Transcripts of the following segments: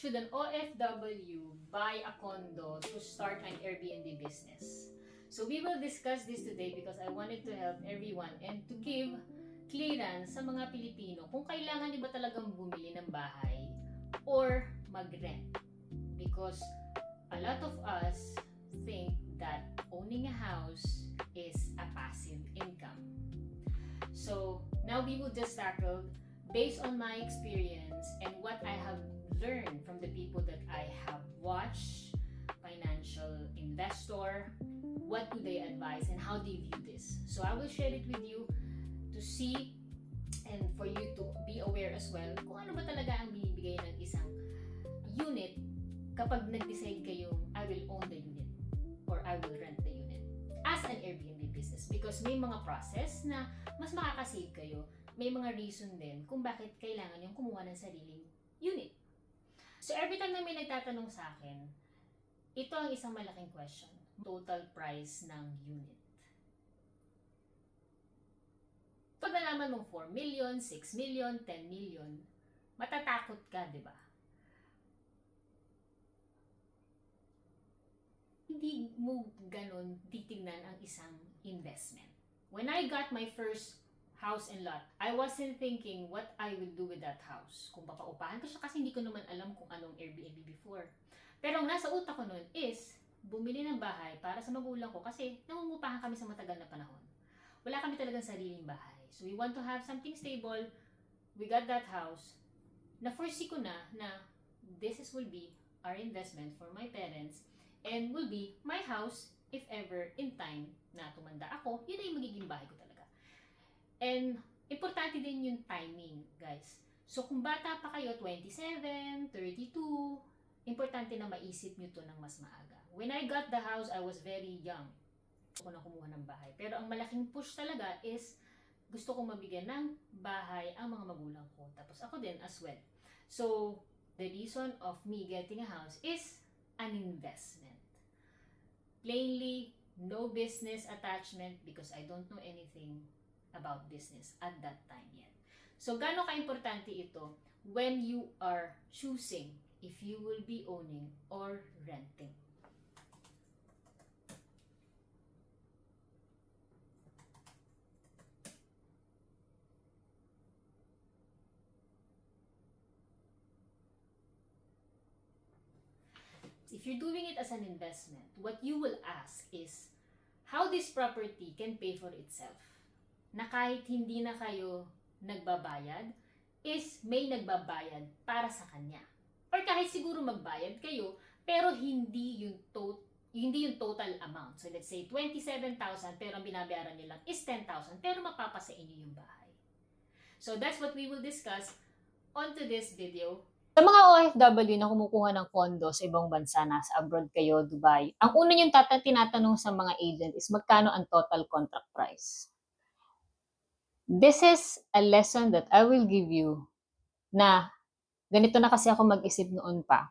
should an OFW buy a condo to start an Airbnb business? So we will discuss this today because I wanted to help everyone and to give clearance sa mga Pilipino kung kailangan nyo ba talagang bumili ng bahay or mag-rent. Because a lot of us think that owning a house is a passive income. So now we will just tackle based on my experience and what I have learned from the people that I have watched, financial investor, what do they advise and how they view this. So I will share it with you to see and for you to be aware as well kung ano ba talaga ang binibigay ng isang unit kapag nag-decide kayong I will own the unit or I will rent the unit as an Airbnb business, because may mga process na mas makakasave kayo, may mga reason din kung bakit kailangan yung kumuha ng sariling unit. So every time na may nagtatanong sa akin, ito ang isang malaking question: total price ng unit. Pag nalaman mong 4 million, 6 million, 10 million, matatakot ka, di ba? Hindi mo ganun titignan ang isang investment. When I got my first house and lot, I wasn't thinking what I will do with that house. Kung papaupahan ko siya, kasi hindi ko naman alam kung anong Airbnb before. Pero ang nasa utak ko nun is bumili ng bahay para sa magulang ko kasi nangungupahan kami sa matagal na panahon. Wala kami talagang sariling bahay. So we want to have something stable. We got that house. Na-foresee ko na this will be our investment for my parents and will be my house if ever in time na tumanda ako, yun ay magiging bahay ko talaga. And importante din yung timing, guys. So kung bata pa kayo, 27, 32, importante na maisip nyo to ng mas maaga. When I got the house, I was very young. Gusto ko na kumuha ng bahay. Pero ang malaking push talaga is gusto kong mabigyan ng bahay ang mga magulang ko. Tapos ako din as well. So the reason of me getting a house is an investment. Plainly, no business attachment because I don't know anything about business at that time yet. So, gaano ka-importante ito when you are choosing if you will be owning or renting? If you're doing it as an investment, what you will ask is how this property can pay for itself. Na kahit hindi na kayo nagbabayad, is may nagbabayad para sa kanya. Or kahit siguro magbayad kayo, pero hindi yung total amount. So let's say 27,000 pero ang binabayaran nyo lang is 10,000 pero mapapasa inyo yung bahay. So that's what we will discuss onto this video. Sa mga OFW na kumukuha ng condo sa ibang bansa, nasa abroad kayo, Dubai, ang una yung tinatanong sa mga agent is magkano ang total contract price. This is a lesson that I will give you na ganito na kasi ako mag-isip noon pa.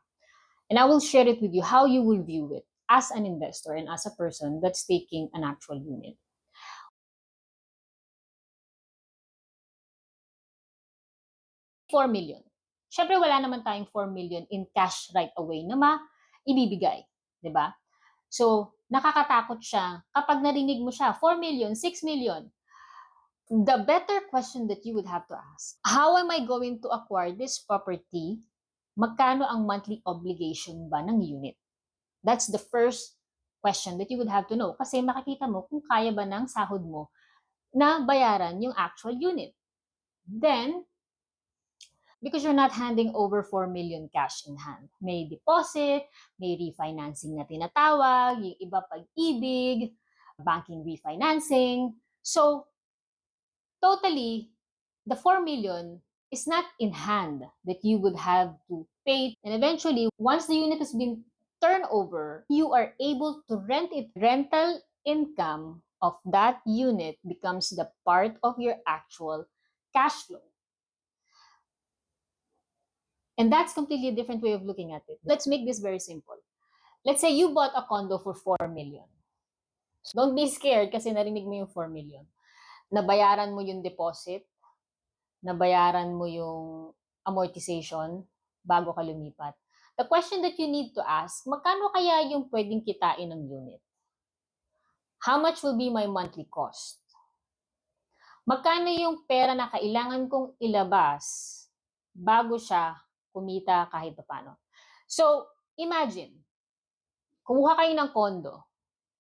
And I will share it with you how you will view it as an investor and as a person that's taking an actual unit. 4 million. Siyempre, wala naman tayong 4 million in cash right away na maibibigay. Diba? So, nakakatakot siya kapag narinig mo siya, 4 million, 6 million. The better question that you would have to ask, how am I going to acquire this property? Magkano ang monthly obligation ba ng unit? That's the first question that you would have to know. Kasi makikita mo kung kaya ba ng sahod mo na bayaran yung actual unit. Then, because you're not handing over 4 million cash in hand. May deposit, may refinancing na tinatawag, yung iba pag-ibig, banking refinancing. So, totally, the 4 million is not in hand that you would have to pay. And eventually, once the unit has been turned over, you are able to rent it. Rental income of that unit becomes the part of your actual cash flow. And that's completely a different way of looking at it. Let's make this very simple. Let's say you bought a condo for 4 million. So don't be scared kasi narinig mo yung 4 million. Nabayaran mo yung deposit, nabayaran mo yung amortization bago ka lumipat. The question that you need to ask, magkano kaya yung pwedeng kitain ng unit? How much will be my monthly cost? Magkano yung pera na kailangan kong ilabas bago siya kumita kahit paano? So, imagine, kumuha kayo ng condo.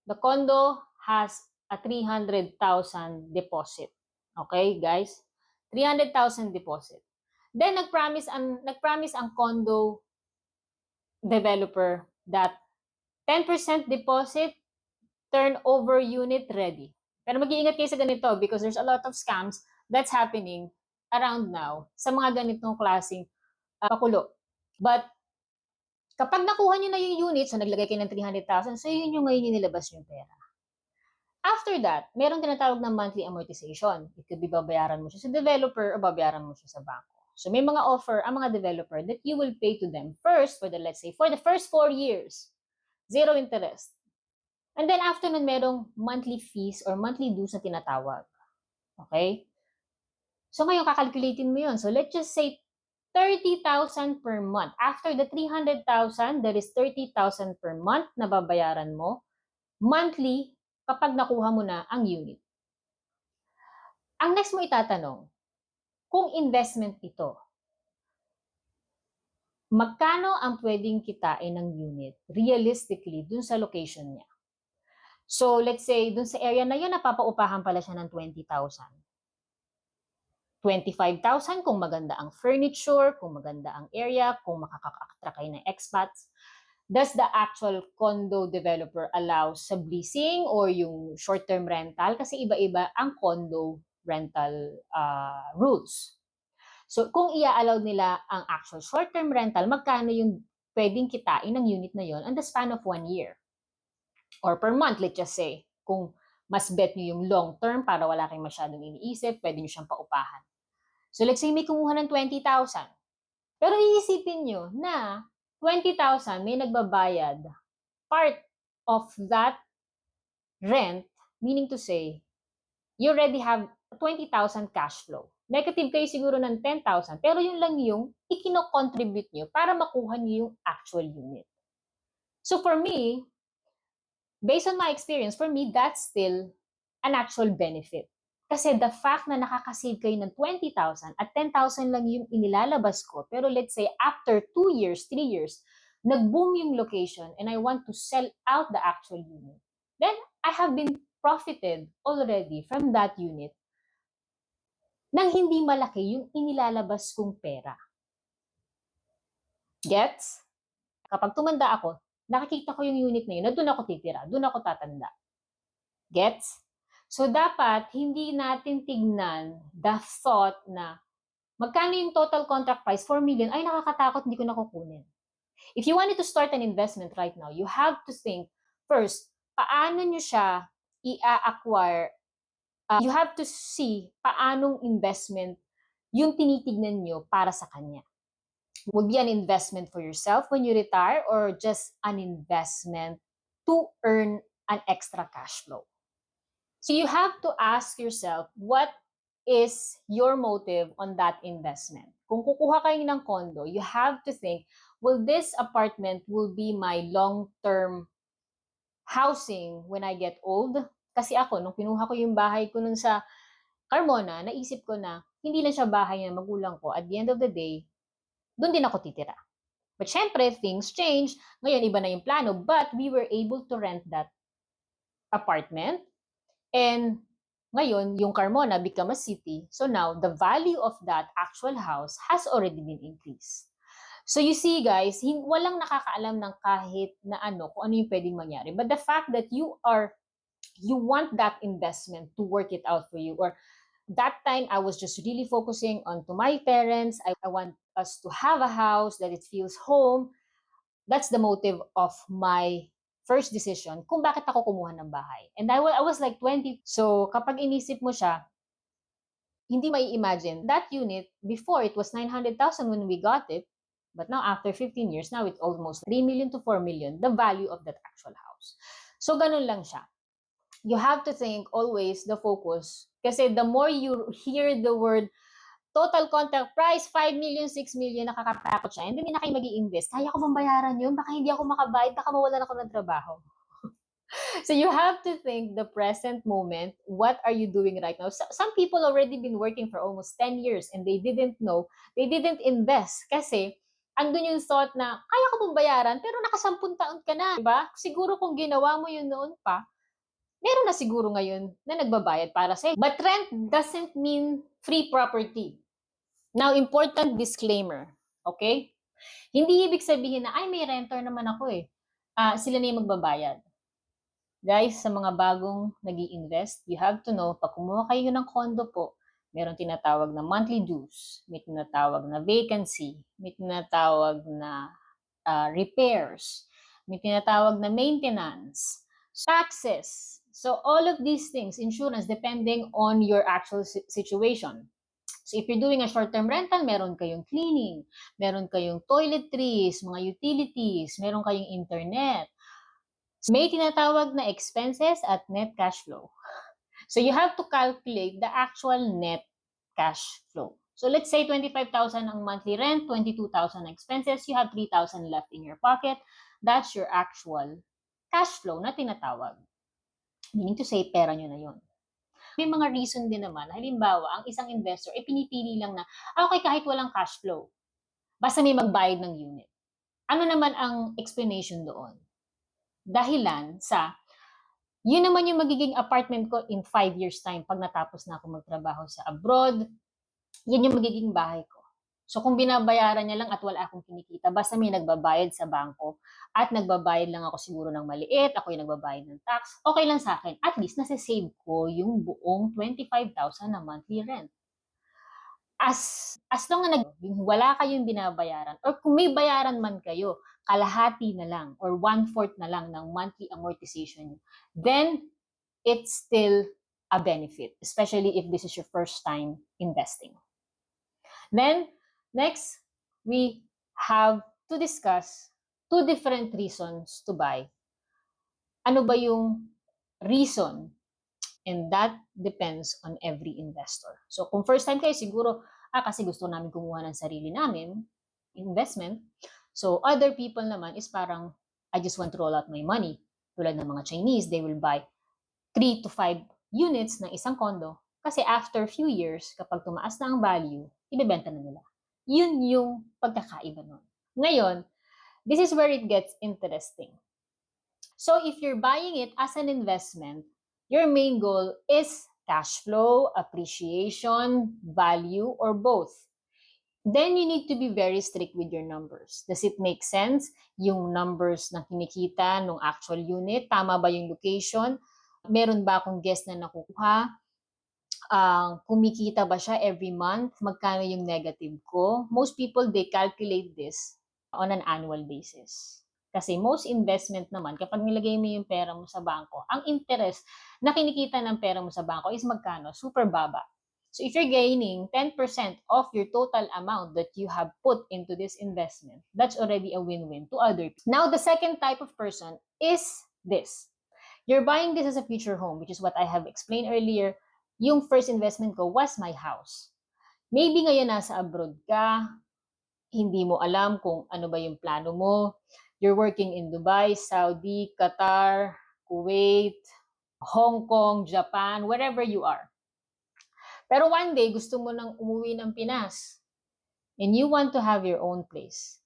The condo has a 300,000 deposit. Okay, guys? 300,000 deposit. Then, nagpromise ang condo developer that 10% deposit, turnover unit ready. Pero mag-iingat kayo sa ganito because there's a lot of scams that's happening around now sa mga ganitong klaseng pakulo. But kapag nakuha nyo na yung unit, so naglagay kayo ng 300,000, so yun yung ngayon yung nilabas yung pera. After that, meron tinatawag na monthly amortization. It could be babayaran mo siya sa developer o babayaran mo siya sa bangko. So may mga offer ang mga developer that you will pay to them first for the, let's say, for the first 4 years. Zero interest. And then after nun, merong monthly fees or monthly dues na tinatawag. Okay? So ngayon, kakalculatin mo yun. So let's just say 30,000 per month. After the 300,000, there is 30,000 per month na babayaran mo monthly kapag nakuha mo na ang unit. Ang next mo itatanong, kung investment ito, magkano ang pwedeng kitain ng unit realistically dun sa location niya? So, let's say, dun sa area na yun, napapaupahan pala siya ng 20,000. 25,000 kung maganda ang furniture, kung maganda ang area, kung makaka-attract kayo ng expats. Does the actual condo developer allow subleasing or yung short-term rental? Kasi iba-iba ang condo rental rules. So, kung i-allow nila ang actual short-term rental, magkano yung pwedeng kitain ng unit na yon on the span of 1 year? Or per month, let's just say. Kung mas bet nyo yung long-term para wala kayong masyadong iniisip, pwede nyo siyang paupahan. So, let's say may kumuha ng 20,000. Pero iisipin nyo na 20,000 may nagbabayad part of that rent, meaning to say, you already have 20,000 cash flow. Negative kayo siguro ng 10,000, pero yun lang yung ikino-contribute nyo para makuha nyo yung actual unit. So for me, based on my experience, for me, that's still an actual benefit. Kasi the fact na nakakasave kayo ng 20,000 at 10,000 lang yung inilalabas ko, pero let's say after 2 years, 3 years, nag-boom yung location and I want to sell out the actual unit, then I have been profited already from that unit nang hindi malaki yung inilalabas kong pera. Gets? Kapag tumanda ako, nakikita ko yung unit na yun, na doon ako titira, doon ako tatanda. Gets? So, dapat hindi natin tignan the thought na magkano yung total contract price, 4 million, ay nakakatakot, hindi ko nakukunin. If you wanted to start an investment right now, you have to think first, paano nyo siya i-acquire. You have to see paanong investment yung tinitignan nyo para sa kanya. Would be an investment for yourself when you retire or just an investment to earn an extra cash flow. So you have to ask yourself, what is your motive on that investment? Kung kukuha kayo ng condo, you have to think, will this apartment will be my long-term housing when I get old? Kasi ako, nung pinuha ko yung bahay ko nun sa Carmona, naisip ko na hindi lang siya bahay ng magulang ko. At the end of the day, doon din ako titira. But syempre, things change. Ngayon, iba na yung plano. But we were able to rent that apartment. And ngayon, yung Carmona become a city. So now, the value of that actual house has already been increased. So you see guys, walang nakakaalam ng kahit na ano, kung ano yung pwedeng mangyari. But the fact that you want that investment to work it out for you, or that time I was just really focusing on to my parents. I want us to have a house that it feels home. That's the motive of my first decision kung bakit ako kumuha ng bahay. And I was like 20. So kapag inisip mo siya, hindi may imagine that unit before it was 900,000 when we got it, but now after 15 years, now it's almost 3 million to 4 million, the value of that actual house. So ganun lang siya. You have to think always the focus kasi the more you hear the word total contract price, 5 million, 6 million, nakakatakot siya. And then, hindi na kayo mag-i-invest. Kaya ko bang bayaran yun? Baka hindi ako makabayad, baka mawalan ako ng trabaho. So you have to think the present moment, what are you doing right now? Some people already been working for almost 10 years and they didn't know, they didn't invest kasi andun yung thought na, kaya ko bang bayaran, pero nakasampung taon ka na, diba? Siguro kung ginawa mo yun noon pa, meron na siguro ngayon na nagbabayad para sa'yo. But rent doesn't mean free property. Now, important disclaimer, okay? Hindi ibig sabihin na, ay, may renter naman ako eh. Sila na yung magbabayad. Guys, sa mga bagong nag-i-invest, you have to know, pag kumuha kayo ng condo po, meron tinatawag na monthly dues, may tinatawag na vacancy, may tinatawag na repairs, may tinatawag na maintenance, taxes. So all of these things, insurance, depending on your actual situation. So if you're doing a short-term rental, meron kayong cleaning, meron kayong toiletries, mga utilities, meron kayong internet. May tinatawag na expenses at net cash flow. So you have to calculate the actual net cash flow. So let's say 25,000 ang monthly rent, 22,000 expenses, you have 3,000 left in your pocket. That's your actual cash flow na tinatawag. Meaning to say, pera nyo na yun. May mga reason din naman. Halimbawa, ang isang investor ay pinipili lang na, okay, kahit walang cash flow, basta may magbayad ng unit. Ano naman ang explanation doon? Dahilan sa, yun naman yung magiging apartment ko in 5 years time pag natapos na ako magtrabaho sa abroad, yan yung magiging bahay ko. So kung binabayaran niya lang at wala akong kinikita, basta may nagbabayad sa bangko at nagbabayad lang ako siguro ng maliit, ako yung nagbabayad ng tax, okay lang sa akin. At least nasa-save ko yung buong 25,000 na monthly rent. As long na wala kayong binabayaran or kung may bayaran man kayo, kalahati na lang or 1/4 na lang ng monthly amortization, then it's still a benefit, especially if this is your first time investing. Then, next, we have to discuss 2 different reasons to buy. Ano ba yung reason? And that depends on every investor. So, kung first time kayo, siguro, kasi gusto namin kumuha ng sarili namin, investment. So, other people naman is parang, I just want to roll out my money. Tulad ng mga Chinese, they will buy 3 to 5 units ng isang condo. Kasi after few years, kapag tumaas na ang value, ibebenta na nila. Yun yung pagkakaiba nun. Ngayon, this is where it gets interesting. So, if you're buying it as an investment, your main goal is cash flow, appreciation, value, or both. Then you need to be very strict with your numbers. Does it make sense? Yung numbers na kinikita ng actual unit, tama ba yung location? Meron ba akong guest na nakukuha? Kumikita ba siya every month? Magkano yung negative ko? Most people, they calculate this on an annual basis. Kasi most investment naman, kapag nilagay mo yung pera mo sa bangko, ang interest na kinikita ng pera mo sa bangko is magkano? Super baba. So if you're gaining 10% of your total amount that you have put into this investment, that's already a win-win to other people. Now, the second type of person is this. You're buying this as a future home, which is what I have explained earlier. Yung first investment ko was my house. Maybe ngayon nasa abroad ka, hindi mo alam kung ano ba yung plano mo. You're working in Dubai, Saudi, Qatar, Kuwait, Hong Kong, Japan, wherever you are. Pero one day, gusto mo nang umuwi ng Pinas. And you want to have your own place.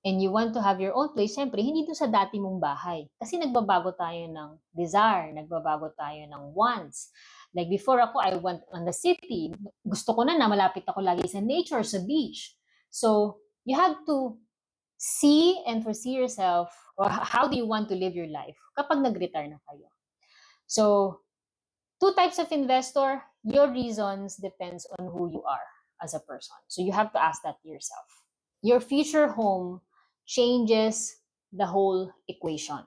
And you want to have your own place, siyempre, hindi doon sa dati mong bahay. Kasi nagbabago tayo ng desire, nagbabago tayo ng wants. Like before ako, I went on the city. Gusto ko na malapit ako lagi sa nature, sa beach. So, you have to see and foresee yourself, or how do you want to live your life kapag nag-retire na kayo. So, 2 types of investor, your reasons depends on who you are as a person. So, you have to ask that to yourself. Your future home changes the whole equation.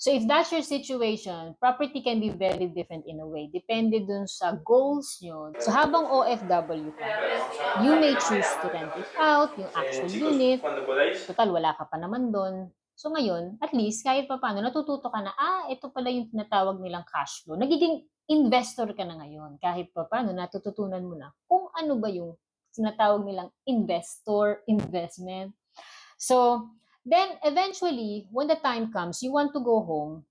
So if that's your situation, property can be very different in a way. Depende dun sa goals nyo. So habang OFW ka, you may choose to rent it out, yung actual unit. Total, wala ka pa naman dun. So ngayon, at least, kahit pa paano, natututo ka na, ito pala yung tinatawag nilang cash flow. Nagiging investor ka na ngayon. Kahit pa paano, natututunan mo na kung ano ba yung sinatawag nilang investor investment. So, then eventually, when the time comes, you want to go home,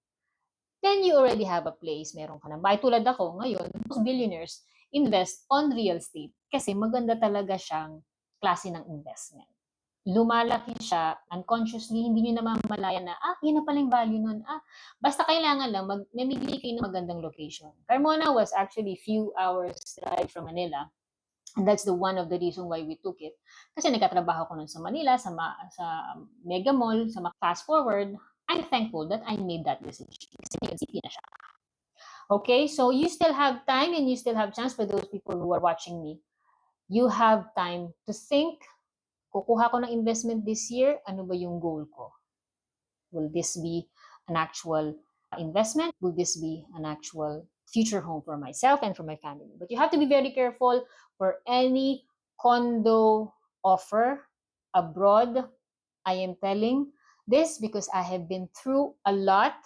then you already have a place, meron ka ng bahay. Tulad ako, ngayon, most billionaires invest on real estate kasi maganda talaga siyang klase ng investment. Lumalaki siya unconsciously, hindi nyo namamalayan na, yun na pala yung value nun. Basta kailangan lang, namimili kayo ng magandang location. Carmona was actually few hours drive from Manila. And that's the one of the reason why we took it. Kasi nagkatrabaho ko nun sa Manila, sa Mega Mall, fast forward, I'm thankful that I made that decision. Kasi ngayon, city na siya. Okay, so you still have time and you still have chance for those people who are watching me. You have time to think, kukuha ko ng investment this year, ano ba yung goal ko? Will this be an actual investment? Will this be an actual future home for myself and for my family? But you have to be very careful for any condo offer abroad. I am telling this because I have been through a lot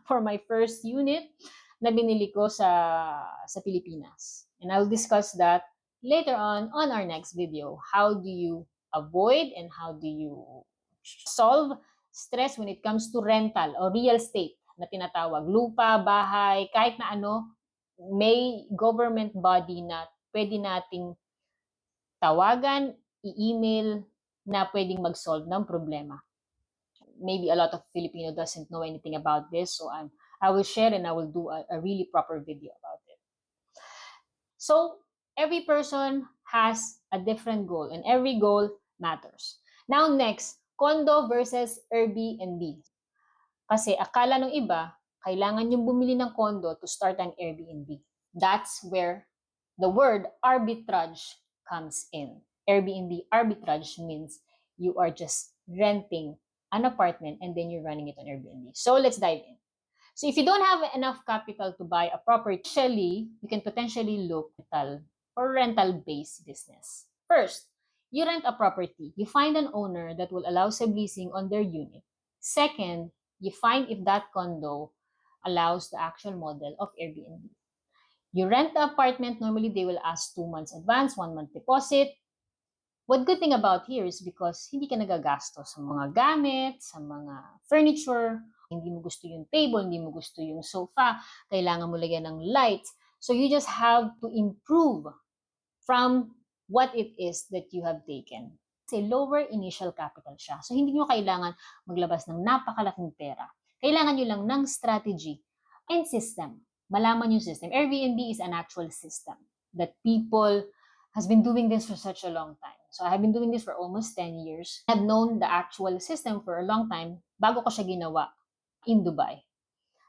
for my first unit na binili ko sa Pilipinas. And I'll discuss that later on our next video. How do you avoid and how do you solve stress when it comes to rental or real estate na tinatawag? Lupa, bahay, kahit na ano, may government body na pwede nating tawagan, i-email na pwedeng mag-solve ng problema. Maybe a lot of Filipino doesn't know anything about this, so I will share and I will do a really proper video about it. So, every person has a different goal and every goal matters. Now next, condo versus Airbnb. Kasi akala ng iba, kailangan yung bumili ng condo to start an Airbnb. That's where the word arbitrage comes in. Airbnb arbitrage means you are just renting an apartment and then you're running it on Airbnb. So let's dive in. So if you don't have enough capital to buy a property, you can potentially look for rental-based business. First, you rent a property. You find an owner that will allow subleasing on their unit. Second, you find if that condo allows the actual model of Airbnb. You rent the apartment, normally they will ask 2 months advance, 1 month deposit. What good thing about here is because hindi ka nagagasto sa mga gamit, sa mga furniture, hindi mo gusto yung table, hindi mo gusto yung sofa, kailangan mo lagyan ng lights. So you just have to improve from what it is that you have taken. Kasi lower initial capital siya. So hindi nyo kailangan maglabas ng napakalaking pera. Kailangan nyo lang ng strategy and system. Malaman yung system. Airbnb is an actual system that people has been doing this for such a long time. So I have been doing this for almost 10 years. I've known the actual system for a long time bago ko siya ginawa in Dubai.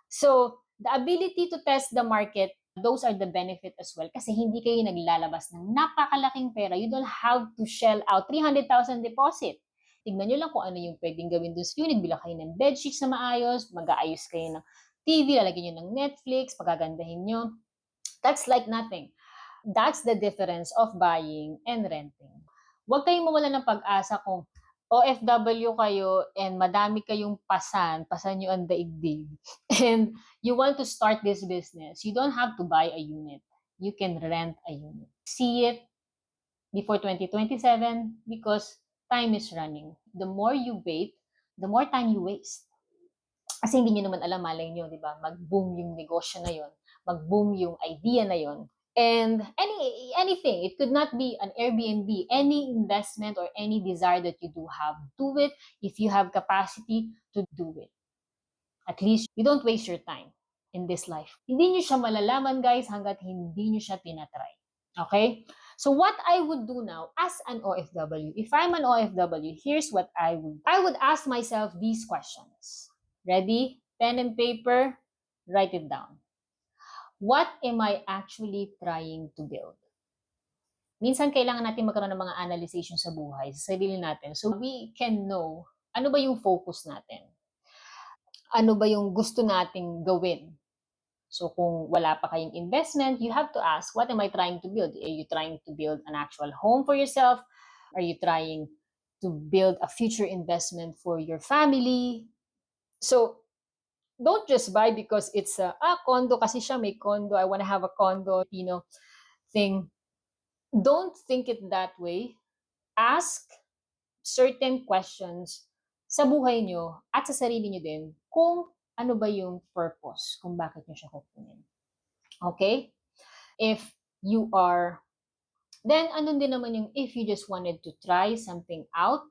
So, the ability to test the market, those are the benefit as well kasi hindi kayo naglalabas ng napakalaking pera. You don't have to shell out 300,000 deposit. Tignan nyo lang kung ano yung pwedeng gawin doon sa unit. Bila kayo ng bedsheets na maayos, mag-aayos kayo ng TV, lalagyan nyo ng Netflix, pagagandahin nyo. That's like nothing. That's the difference of buying and renting. Huwag kayong mawala ng pag-asa kung OFW kayo and madami kayong pasan nyo ang daigdig, and you want to start this business, you don't have to buy a unit. You can rent a unit. See it before 2027 because time is running. The more you wait, the more time you waste. Kasi hindi nyo naman alam, malay nyo, di ba? Mag-boom yung negosyo na yon, mag-boom yung idea na yon. And anything, it could not be an Airbnb, any investment or any desire that you do have, do it if you have capacity to do it. At least you don't waste your time in this life. Hindi nyo siya malalaman, guys, hanggat hindi nyo siya tinatry. Okay? So what I would do now as an OFW, if I'm an OFW, here's what I would do. I would ask myself these questions. Ready? Pen and paper, write it down. What am I actually trying to build? Minsan kailangan natin magkaroon ng mga analyzation sa buhay, sa sarili natin, so we can know ano ba yung focus natin. Ano ba yung gusto nating gawin? So kung wala pa kayong investment, you have to ask, what am I trying to build? Are you trying to build an actual home for yourself? Are you trying to build a future investment for your family? So don't just buy because it's a condo kasi siya may condo. I want to have a condo, thing. Don't think it that way. Ask certain questions sa buhay nyo at sa sarili nyo din kung ano ba yung purpose, kung bakit nyo siya kukunin. Okay? If you are, then ano din naman yung if you just wanted to try something out,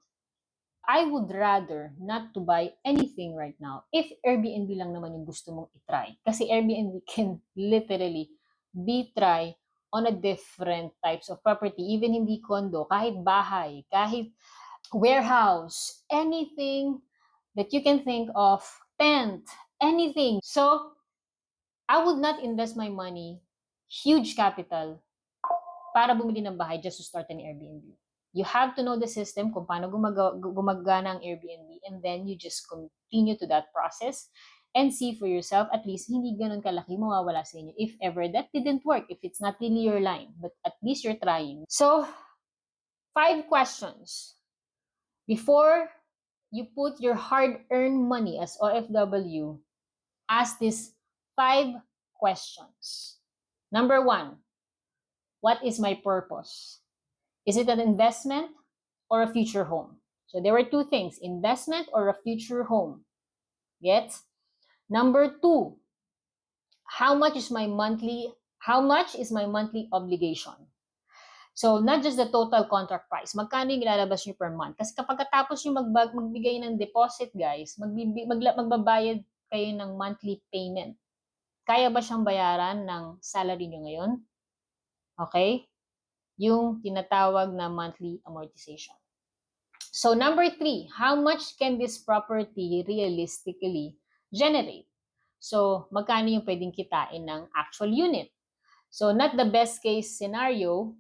I would rather not to buy anything right now if Airbnb lang naman yung gusto mong itry. Kasi Airbnb can literally be try on a different types of property, even hindi condo, kahit bahay, kahit warehouse, anything that you can think of, tent, anything. So, I would not invest my money, huge capital, para bumili ng bahay just to start an Airbnb. You have to know the system kung paano gumagana ang Airbnb, and then you just continue to that process and see for yourself, at least hindi ganun kalaki mawawala sa inyo if ever that didn't work, if it's not really your line, but at least you're trying. So, 5 questions before you put your hard-earned money as OFW. Ask these 5 questions. Number 1, what is my purpose? Is it an investment or a future home? So there were 2 things, investment or a future home. Get? Number 2, how much is my monthly obligation? So, not just the total contract price. Magkano yung ilalabas nyo per month? Kasi kapag katapos yung magbigay ng deposit, guys, magbabayad kayo ng monthly payment. Kaya ba siyang bayaran ng salary nyo ngayon? Okay? Yung tinatawag na monthly amortization. So, number 3, how much can this property realistically generate? So, magkano yung pwedeng kitain ng actual unit? So, not the best case scenario.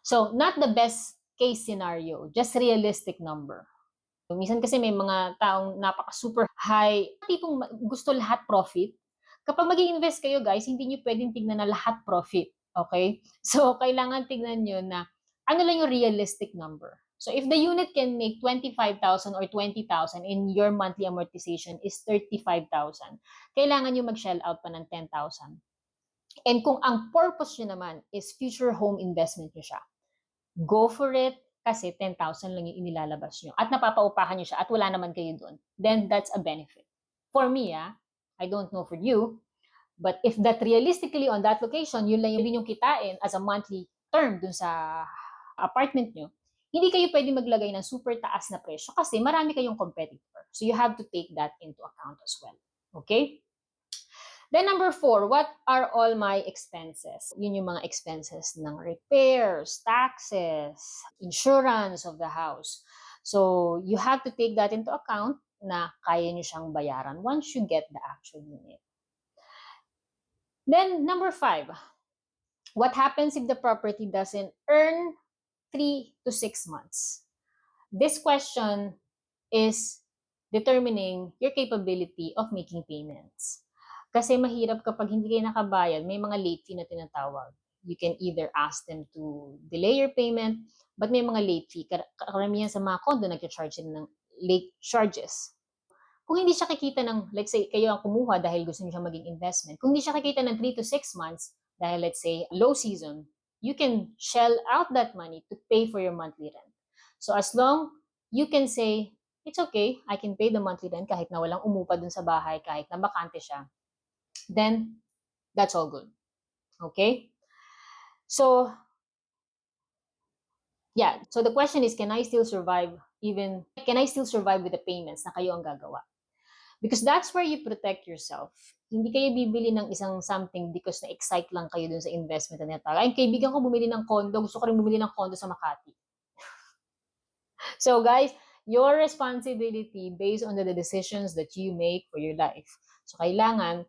So, not the best case scenario, just realistic number. Minsan kasi may mga taong napaka-super high, tipong gusto lahat profit. Kapag mag-i-invest kayo, guys, hindi nyo pwedeng tignan na lahat profit. Okay? So, kailangan tignan nyo na ano lang yung realistic number. So, if the unit can make 25,000 or 20,000 and your monthly amortization is 35,000, kailangan nyo mag-shell out pa ng 10,000. And kung ang purpose nyo naman is future home investment nyo siya, go for it kasi 10,000 lang yung inilalabas nyo at napapaupahan nyo siya at wala naman kayo doon, then that's a benefit. For me, I don't know for you, but if that realistically on that location, yun lang yung kitain as a monthly term dun sa apartment nyo, hindi kayo pwede maglagay ng super taas na presyo kasi marami kayong competitor. So you have to take that into account as well. Okay? Then number 4, what are all my expenses? Yun yung mga expenses ng repairs, taxes, insurance of the house. So you have to take that into account na kaya nyo siyang bayaran once you get the actual unit. Then number 5, what happens if the property doesn't earn 3 to 6 months? This question is determining your capability of making payments. Kasi mahirap kapag hindi kayo nakabayad, may mga late fee na tinatawag. You can either ask them to delay your payment, but may mga late fee. Karamihan sa mga condo, nag-charge sila ng late charges. Kung hindi siya kikita ng, let's say, kayo ang kumuha dahil gusto niyo siya maging investment, kung hindi siya kikita ng 3 to 6 months, dahil let's say, low season, you can shell out that money to pay for your monthly rent. So as long you can say, it's okay, I can pay the monthly rent kahit na walang umupa dun sa bahay, kahit na bakante siya, then that's all good. Okay? So, yeah. So the question is, can I still survive with the payments na kayo ang gagawa? Because that's where you protect yourself. Hindi kayo bibili ng isang something because na-excite lang kayo dun sa investment na tinatawag. Ay, kaibigan ko bumili ng condo, gusto ko rin bumili ng condo sa Makati. So guys, your responsibility based on the decisions that you make for your life. So kailangan,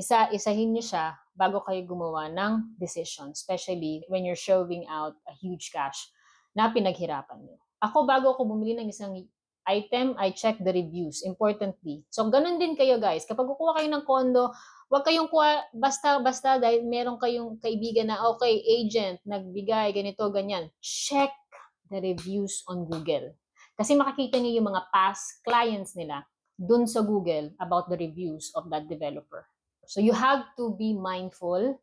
isahin nyo siya bago kayo gumawa ng decision, especially when you're shoving out a huge cash na pinaghirapan nyo. Ako, bago ako bumili ng isang item, I check the reviews, importantly. So, ganun din kayo, guys. Kapag kukuha kayo ng condo, huwag kayong kuha basta-basta dahil meron kayong kaibigan na, okay, agent, nagbigay, ganito, ganyan. Check the reviews on Google. Kasi makikita niyo yung mga past clients nila dun sa Google about the reviews of that developer. So you have to be mindful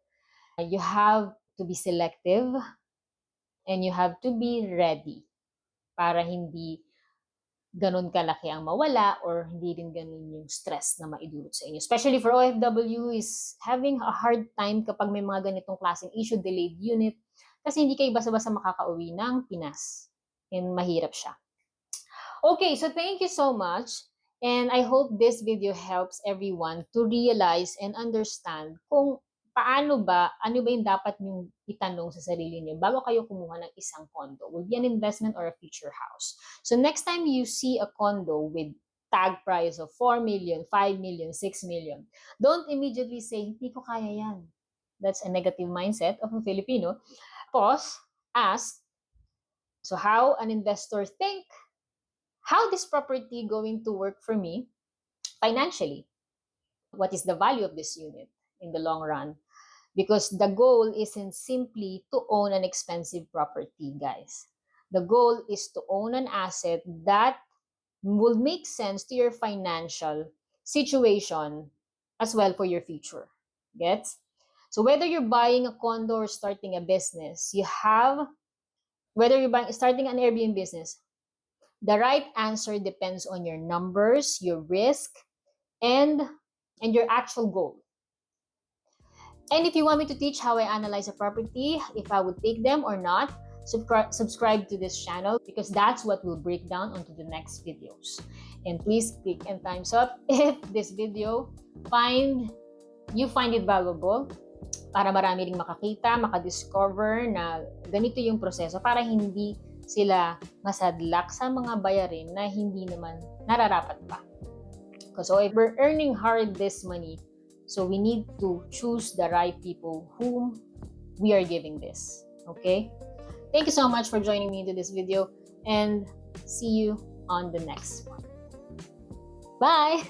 You have to be selective and you have to be ready para hindi ganun kalaki ang mawala or hindi rin ganun yung stress na maidulot sa inyo. Especially for OFW is having a hard time kapag may mga ganitong klaseng issue, delayed unit, kasi hindi kayo basta-basta makakauwi ng Pinas. And mahirap siya. Okay, so thank you so much. And I hope this video helps everyone to realize and understand kung paano ba, ano ba yung dapat nyong itanong sa sarili niyo bago kayo kumuha ng isang condo. Will be an investment or a future house. So next time you see a condo with tag price of 4 million, 5 million, 6 million, don't immediately say, hindi ko kaya yan. That's a negative mindset of a Filipino. Pause, ask, so how an investor think, how this property going to work for me financially? What is the value of this unit in the long run? Because the goal isn't simply to own an expensive property, guys. The goal is to own an asset that will make sense to your financial situation as well for your future. Gets? So whether you're buying a condo or starting a business, whether you're starting an Airbnb business, the right answer depends on your numbers, your risk, and your actual goal. And if you want me to teach how I analyze a property, if I would take them or not, subscribe to this channel because that's what we'll break down onto the next videos. And please click and thumbs up if this video you find it valuable para marami ring makakita, makadiscover na ganito yung proseso para hindi sila masadlak sa mga bayarin na hindi naman nararapat pa. Because if we're earning hard this money, so we need to choose the right people whom we are giving this. Okay? Thank you so much for joining me into this video and see you on the next one. Bye!